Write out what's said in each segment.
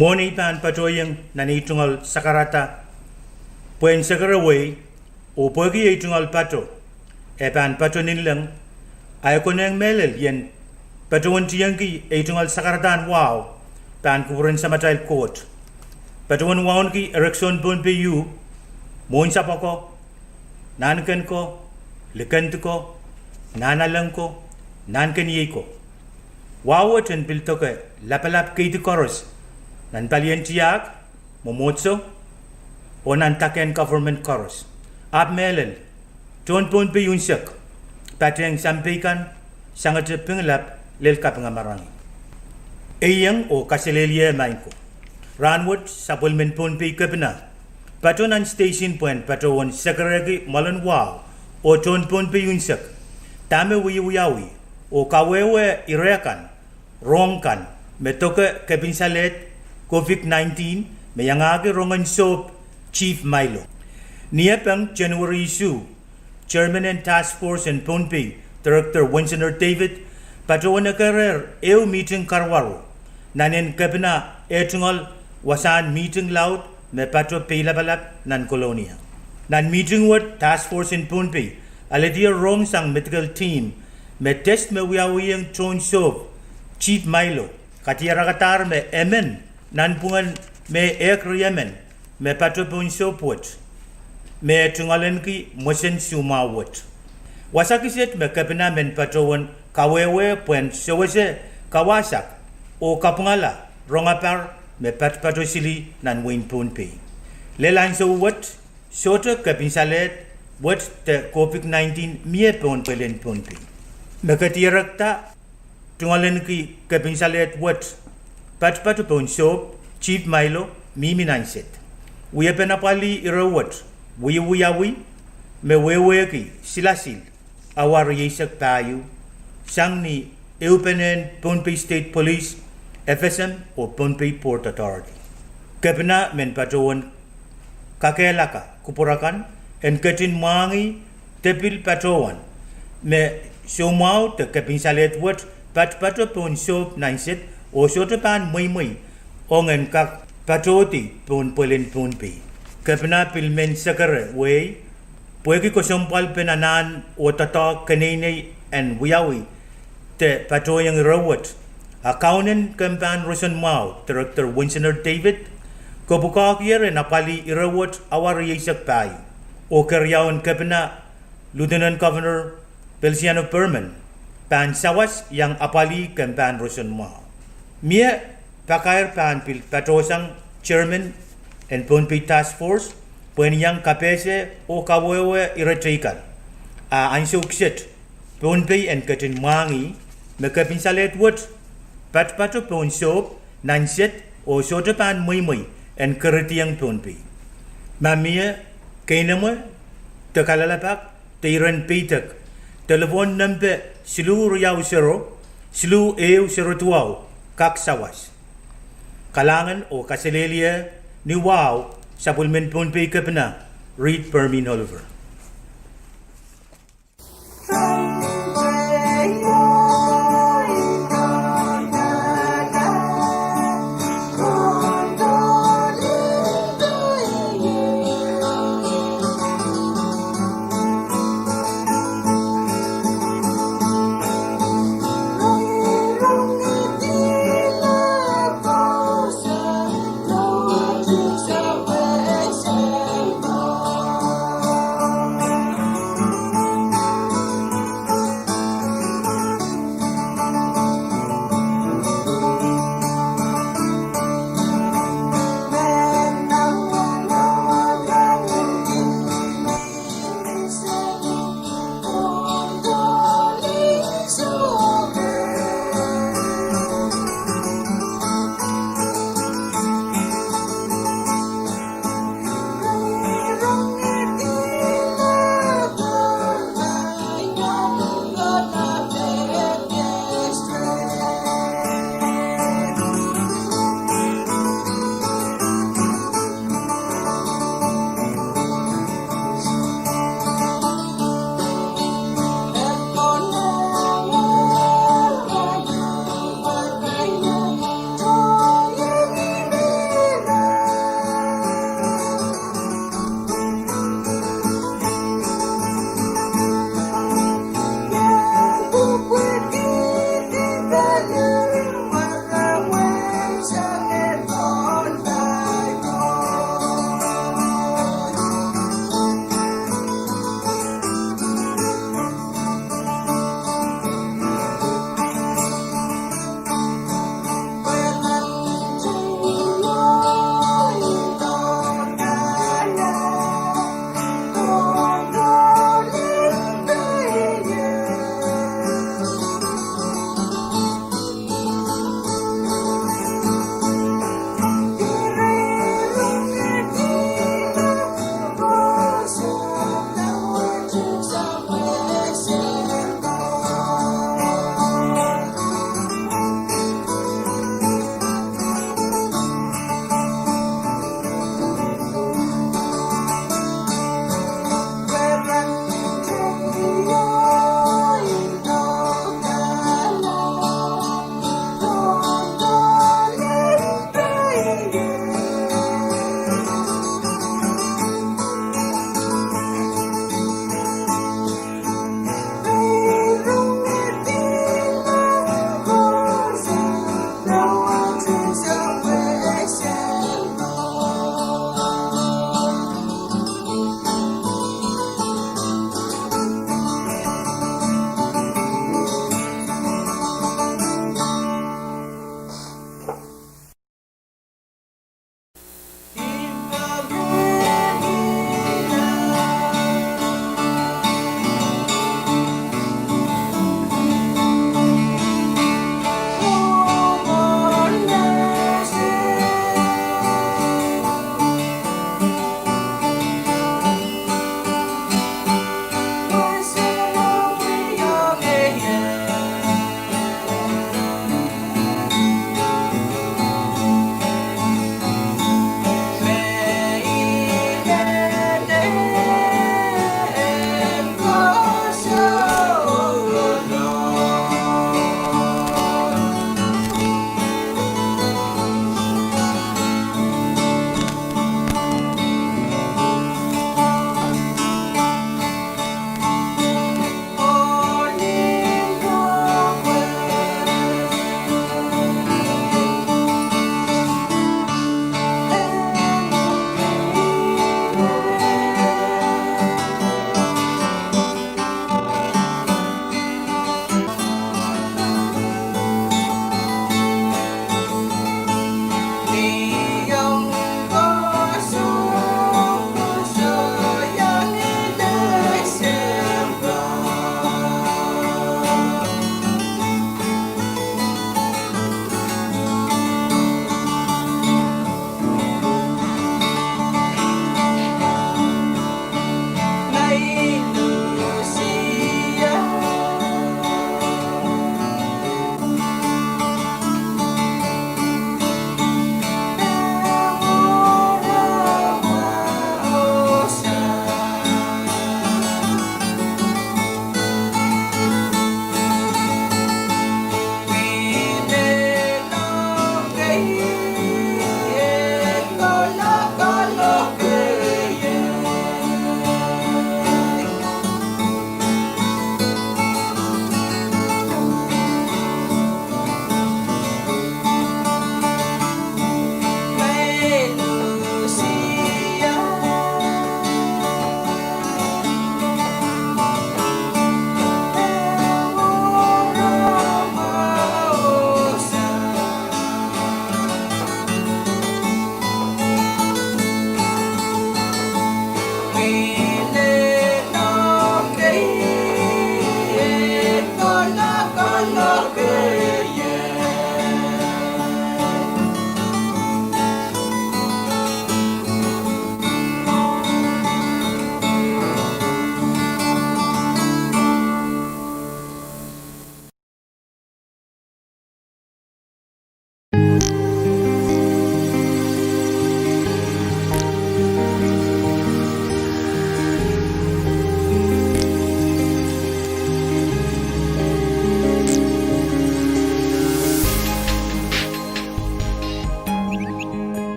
Moni pan patoyang nanitungal sakarata puen sakaraway o pogi itungal pato e pan pato nilang ay koneng melel yen patuan tiyangi itungal sakaratan wow pan kuburan sa matail court patuan waon ki ereksyon pun pu mon sapako nanken ko lekent ko nanalang ko nanken yeko wawaten biltoke lapalap kiti koros nan palian tiyak momotso o nan taken government koros ap melel ton pun pu yunsak pateng sampaikan sangat pengelap lel kapengamarang eyang o kaselelia mainko ranwood supplement pun pu kepna patonan station point patawan sakaragi malan wow o ton pun pu yunsak tame wiyawi o kawewe irekan rongkan metoke kepinsalet COVID-19 mayangagi rongan soap Chief Milo niapang January issue Chairman and Task Force and Ponpi Director Winston David patuan karer eu meeting karwaro nanen kabina etungal wasan meeting loud me patro pelabalap nan kolonia nan meeting what Task Force in Ponpi aladia rong sang medical team me test me wiawiyang tron soap Chief Milo katiyarakatar me emen nan pungan me ekriyemen me patro pun soapwat me tungalen ki mosen sumawat wasakiset me kapina men patrowan kawewe puen sewese kawasak o kapungala rongapar me patro sili nan win punpi lelan so what soto kapinsalet what the COVID-19 mie pon pelen punpi me katirakta tungalen ki kapinsalet what patro pun soap Chief Milo mimi nanset we penapali irawat wiyawi me weweki silasil awar yesak tayo sang ni Eupenen Pohnpei State Police FSM o Pohnpei Port Authority kapina men patawan kakelaka kupurakan en ketin mangi tepil patawan me somau te kapinsalet wat patro pon soap nanset o sotopan muy ongen kak patoti pon polen Pohnpei kapina pilmen sakare way puegi ko sompal penanan o tata kanene en wiyawi te patoyang rawat akaunen kampan Rosan Mau Director Winston David ko bukak yer napali irawat awar yesak pai o karyawan kapina Lieutenant Governor Feliciano Perman pan sawas yang apali kampan Rosan Mau mia pakair pan pil patosang Chairman and Pohnpei Task Force puen yang kapese o kawewe iretrikan a ansukset Pohnpei and katin mangi me kapinsalet wat patro pon soap nanset o sotopan muy and keretiang Pohnpei mamia kainama tekalalapak teiran pitak telefon number slu riau sero slu eu sero tuau kak sawas kalangan o kaselelia ni wow supplement Pohnpei kapna read Permin Oliver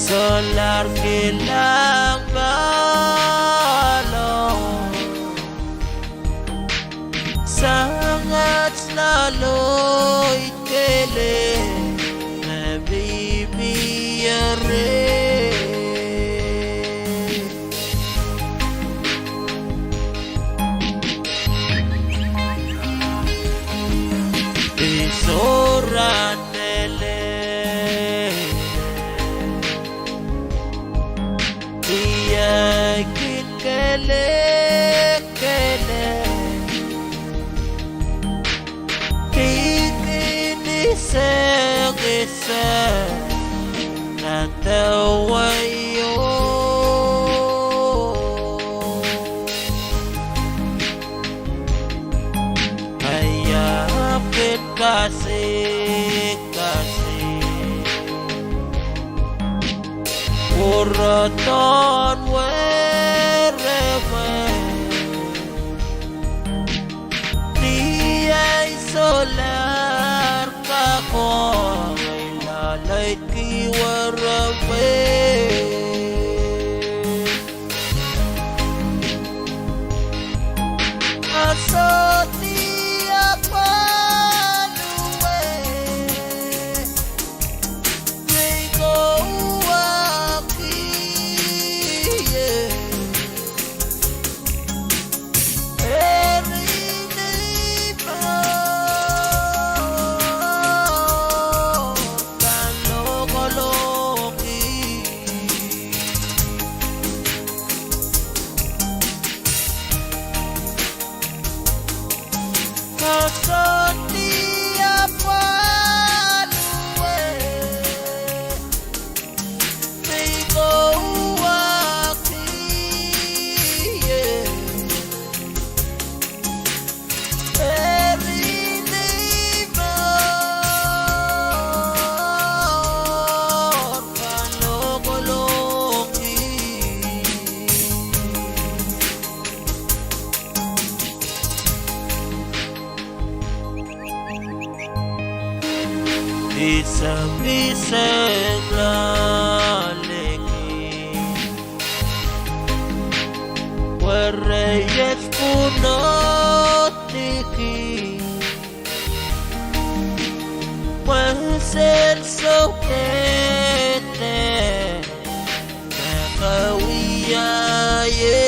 Solar kilang balong sangat selalu ikele mabibiyare isoran natawayo hayapin kasih uraton wherever niya'y solar kako Light kiwarabe asoti apaluwe Rigo waki Isang lalaki warayas puno tiki Wansel sokete nakawiyaye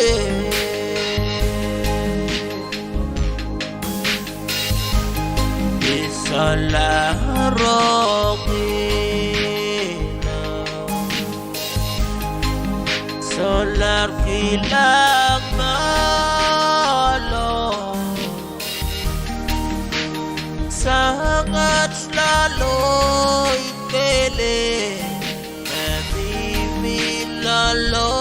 Solar kilang malong sangat selalu ikele mabibilalo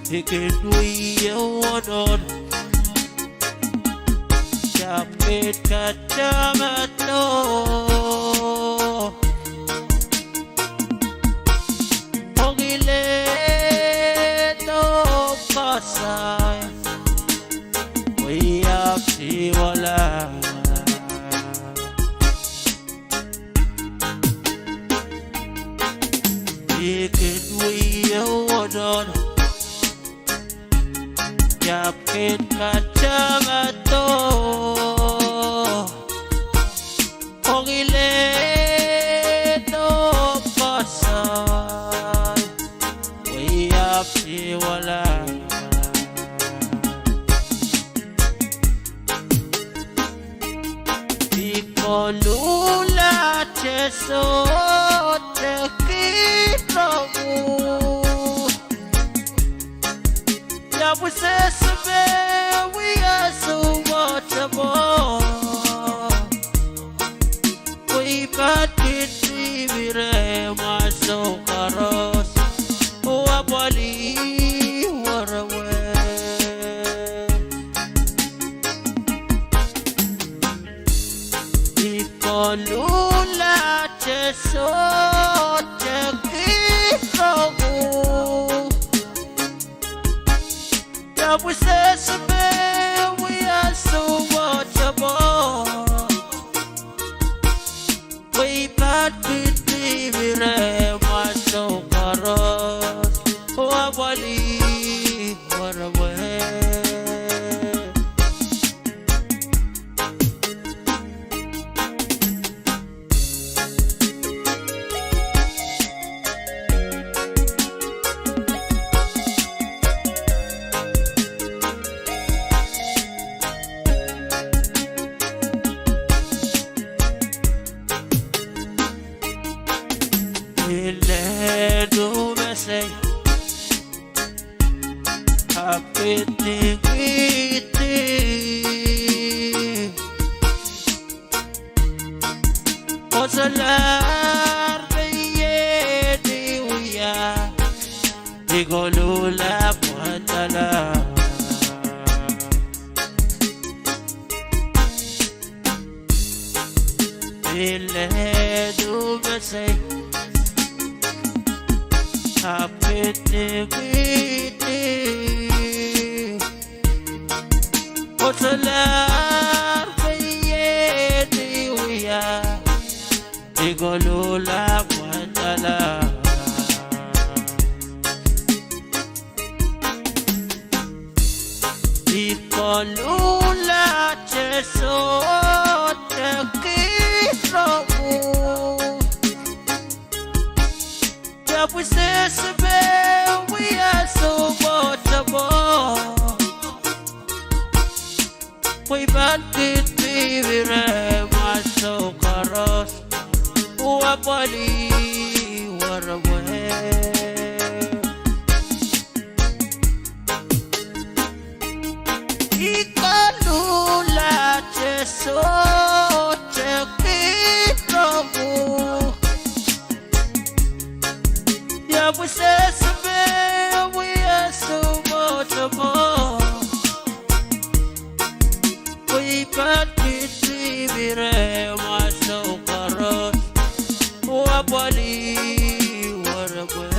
Ticket we on Chapit Kachamato Pogile to Pasay We up si wala Ticket we on Chapit Kachamato Pogile to Pasay We up si wala Lula cheso te kitogu Ya puse sebe we are so watchable We bad kitty vire maso karos Wabali warawe Lula cheso te kitogu Ya puse sebe we are so watchable We bad kitty vire maso karos Wabali warawe do me say happy dignity Osalar ye diuya digolula patala do me say Happy dignity Osalar ye diuya digolula patala Digolula cheso te kitogu Ya puse sebe we are so watchable We bad kitty vire maso karos Wabali warawe Ikalula cheso te kitogu Ya puse sebe we are so watchable We bad kitty vire maso karos Wabali warawe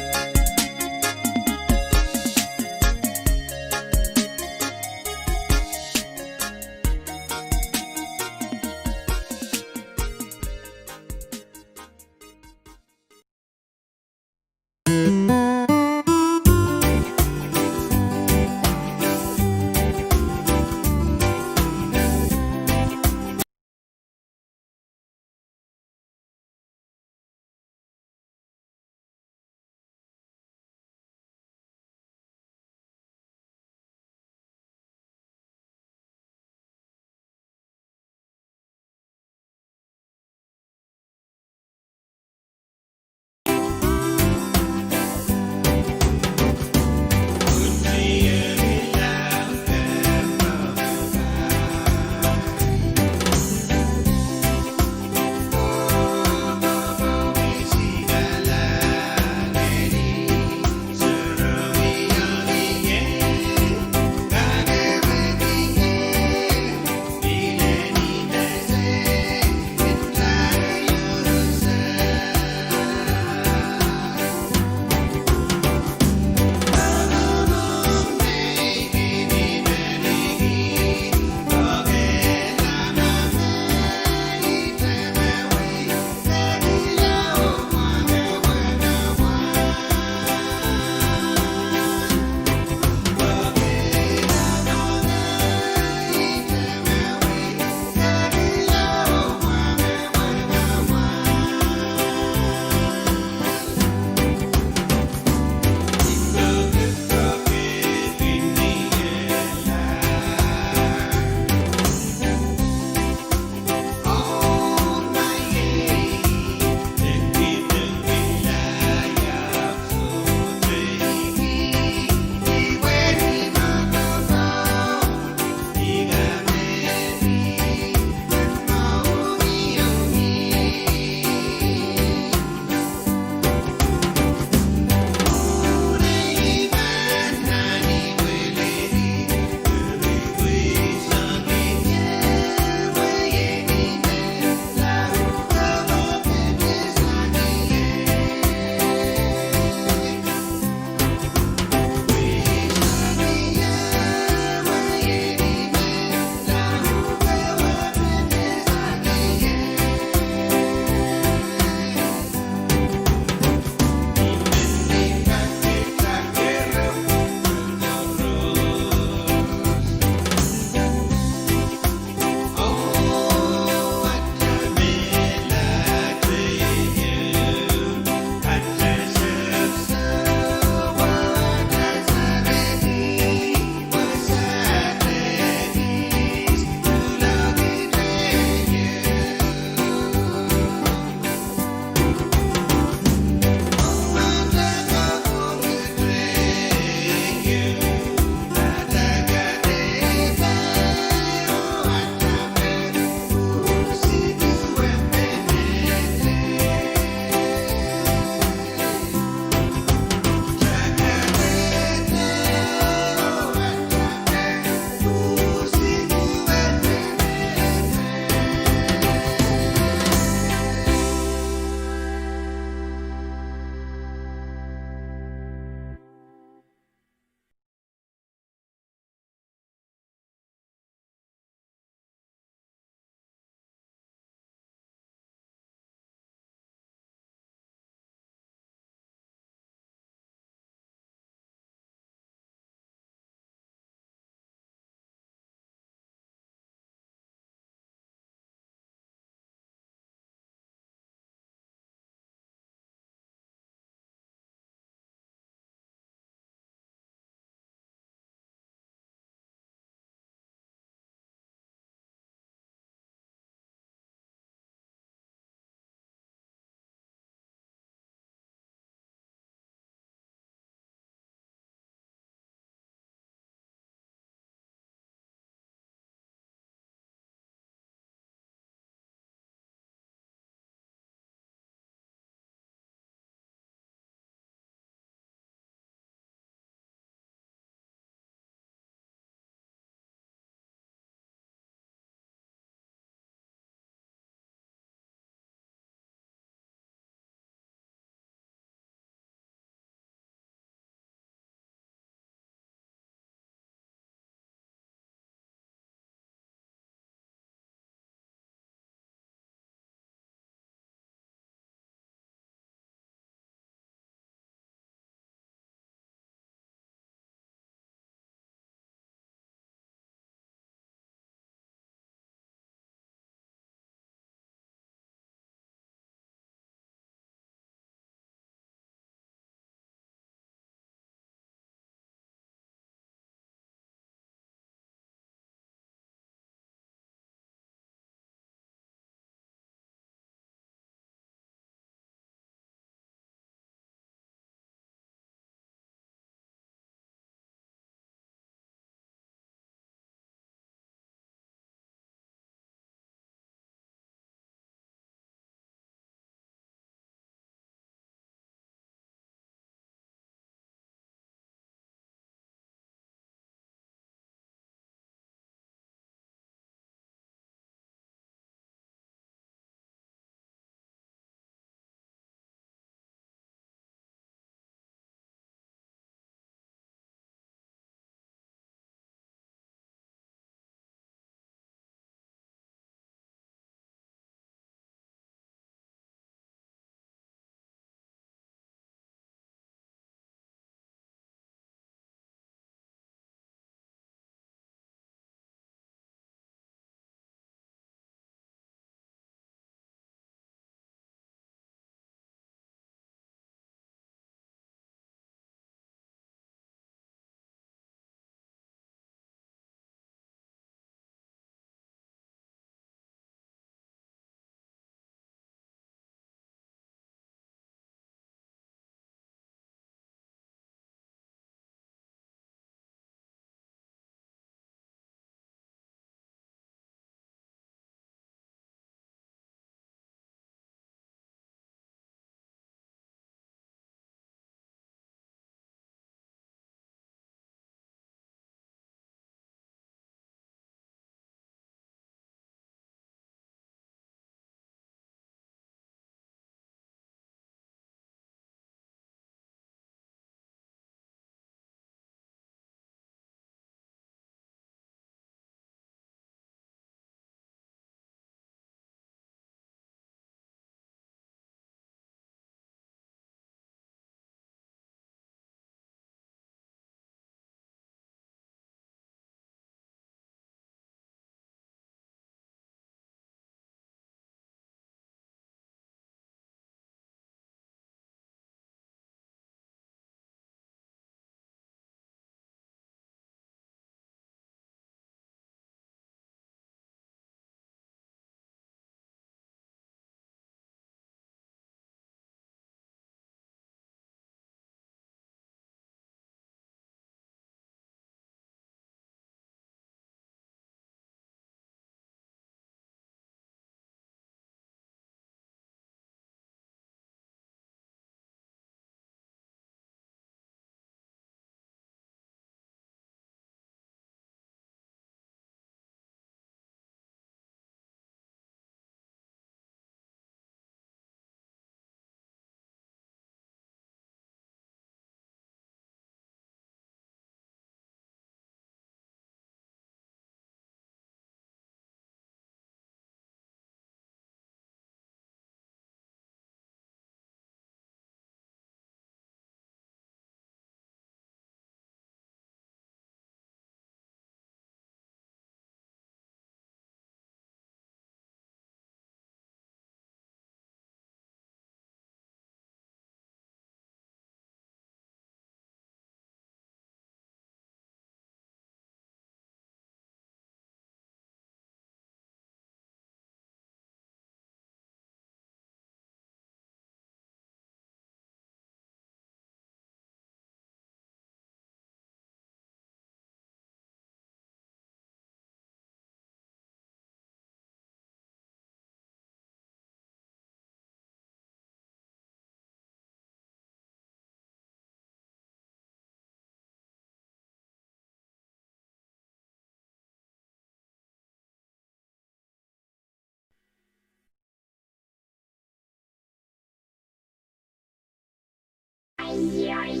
Bye.